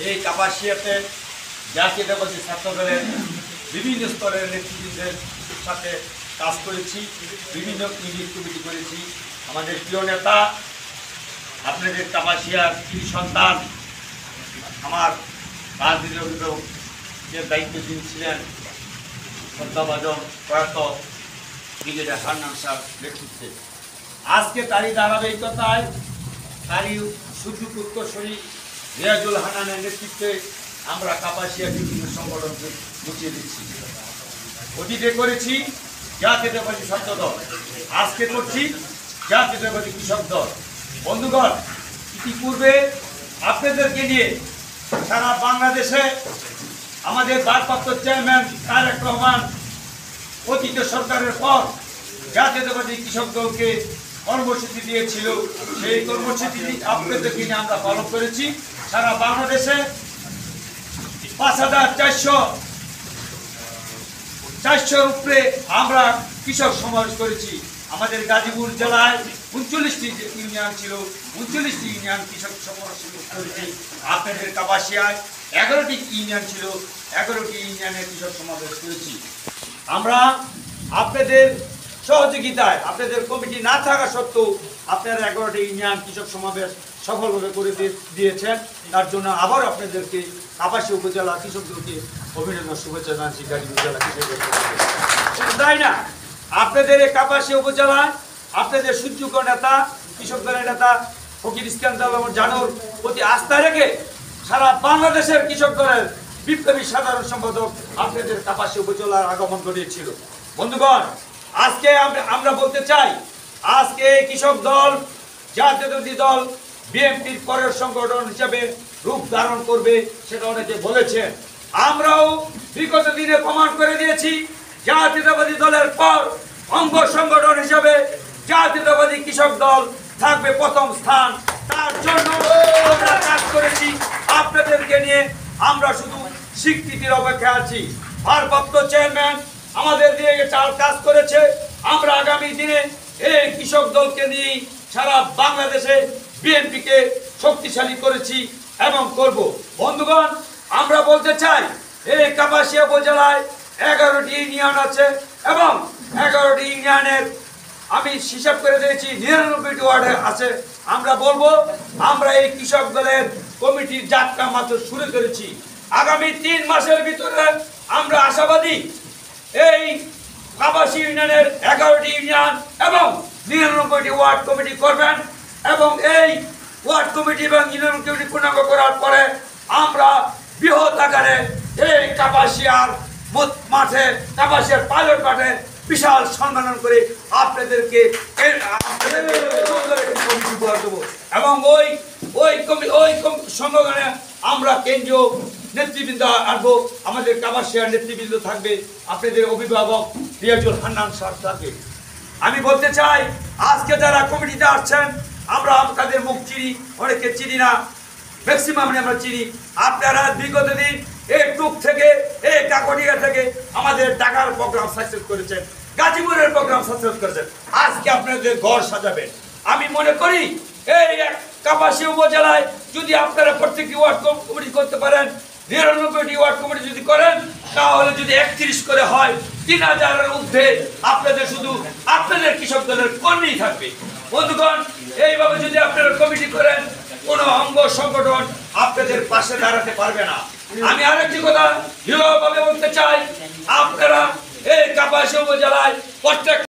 এই কাপাসিয়াতে জাতীয়তাবাদী ছাত্রদলের বিভিন্ন স্তরের নেতৃবৃন্দের সাথে কাজ করেছি, বিভিন্ন ইউনিট কমিটি করেছি। আমাদের প্রিয় নেতা, আপনাদের কাপাসিয়ার কৃতি সন্তান, আমার রাজনীতির অভিভাবকের দায়িত্বশীল ছিলেন শ্রদ্ধাভাজন প্রয়াত ব্রিগেডিয়ার হান্নান স্যার নেতৃত্বে আজকে তারই ধারাবাহিকতায় তারই সুযোগ উত্তরসূরি রিয়াজুল হান্নানের নেতৃত্বে আমরা কাপাসিয়া বিভিন্ন সংগঠনকে গুছিয়ে দিচ্ছি। অতীতে করেছি জাতীয়তাবাদী ছাত্র দল, আজকে করছি জাতীয়তাবাদী কৃষক দল। বন্ধুগণ, ইতিপূর্বে আপনাদেরকে নিয়ে সারা বাংলাদেশে আমাদের ভারপ্রাপ্ত চেয়ারম্যান তারেক রহমান অতীত সরকারের পর জাতীয়তাবাদী কৃষক দলকে কর্মসূচি দিয়েছিল। সেই কর্মসূচি আপনাদেরকে নিয়ে আমরা পালন করেছি। সারা বাংলাদেশে ৫,৪০০ উপরে আমরা কৃষক সমাবেশ করেছি। আমাদের গাজীপুর জেলায় 39টি ইউনিয়ন ছিল, 39টি ইউনিয়ন কৃষক সমাবেশ করেছি। আপনাদের কাপাসিয়ায় 11টি ইউনিয়ন ছিল, 11টি ইউনিয়নের কৃষক সমাবেশ করেছি। আমরা আপনাদের সহযোগিতায়, আপনাদের কমিটি না থাকা সত্ত্বেও আপনারা 11টি ইউনিয়ন কৃষক সমাবেশ সফলভাবে করে দিয়েছেন। তার জন্য আবার আপনাদেরকে কাপাসিয়া উপজেলা কৃষকদেরকে অভিনন্দন, শুভেচ্ছা জানাচ্ছি। গাজীপুর জেলা কৃষক তাই না, আপনাদের এই কাপাসিয়া উপজেলায় আপনাদের সুযোগ্য নেতা, কৃষক দলের নেতা ফকির ইস্কান্দার জানুর প্রতি আস্থা রেখে সারা বাংলাদেশের কৃষক দলের বিপ্লবী সাধারণ সম্পাদক আপনাদের কাপাসিয়া উপজেলার আগমন ঘটিয়েছিল। বন্ধুগণ, আজকে আমরা বলতে চাই, আজকে কৃষক দল জাতীয়তাবাদী দল বিএনপির পরের সংগঠন হিসেবে রূপ ধারণ করবে, সেটা অনেকে বলেছেন। আমরাও বিগত দিনে প্রমাণ করে দিয়েছি, জাতীয়তাবাদী দলের পর অঙ্গ সংগঠন হিসেবে জাতীয়তাবাদী কৃষক দল থাকবে প্রথম স্থান। তার জন্য আমরা কাজ করেছি। আপনাদেরকে নিয়ে আমরা শুধু স্বীকৃতির অপেক্ষা আছি। ভারপ্রাপ্ত চেয়ারম্যান আমাদের দিয়ে কাজ করেছে। আমরা আগামী দিনে এই কৃষক দলকে নিয়ে সারা বাংলাদেশে বিএনপিকে শক্তিশালী করেছি এবং করব। বন্ধুগণ, আমরা বলতে চাই, এই কাপাসিয়া উপজেলায় 11টি ইউনিয়ন আছে এবং 11টি ইউনিয়নের আমি হিসাব করে দিয়েছি 99টি ওয়ার্ডে আছে। আমরা বলবো, আমরা এই কৃষক দলের কমিটির যাত্রা মাত্র শুরু করেছি। আগামী 3 মাসের ভিতরে আমরা আশাবাদী এই কাপাসিয়া ইউনিয়নের 11টি ইউনিয়ন এবং 99টি ওয়ার্ড কমিটি করবেন এবং এই ওয়ার্ড কমিটি এবং ইউনিয়ন কমিটি পূর্ণাঙ্গ করার পরে আমরা বৃহৎ আকারে এই কাপাসিয়ার মাঠে, কাপাসিয়ার পাইলট মাঠে বিশাল সম্মেলন করে আপনাদেরকে এবং ওই সংগঠনে আমরা কেন্দ্রীয় নেতৃবৃন্দ আসবো। আমাদের কাপাসিয়ার নেতৃবৃন্দ থাকবে, আপনাদের অভিভাবক রিয়াজুল হান্নান স্যার থাকবে। আমি বলতে চাই, আজকে যারা কমিটিতে আসছেন, আমরা তাদের মুখ চিনি, অনেকে চিনি না, ম্যাক্সিমাম আমরা চিনি। আপনারা বিগত দিন এই টুক থেকে, এই কাকটিয়া থেকে আমাদের ঢাকার প্রোগ্রাম সাকসেস করেছেন, গাজীপুরের প্রোগ্রাম সাকসেস করেছেন। আজকে আপনাদের ঘর সাজাবেন। আমি মনে করি এই কাপাসিয়া উপজেলায় যদি আপনারা প্রত্যেকটি ওয়ার্ড কমিটি করতে পারেন, 99টি ওয়ার্ড কমিটি যদি করেন, তাহলে যদি 31 করে হয়, 3000-এর ঊর্ধ্বে আপনাদের শুধু আপনাদের কৃষক দলের কর্মী থাকবে। বন্ধুগণ, এইভাবে যদি আপনারা কমিটি করেন, কোন অঙ্গ সংগঠন আপনাদের পাশে দাঁড়াতে পারবে না। আমি আরেকটি কথা দৃঢ়ভাবে বলতে চাই, আপনারা এই কাপাসিয়া উপজেলায় প্রত্যেকটা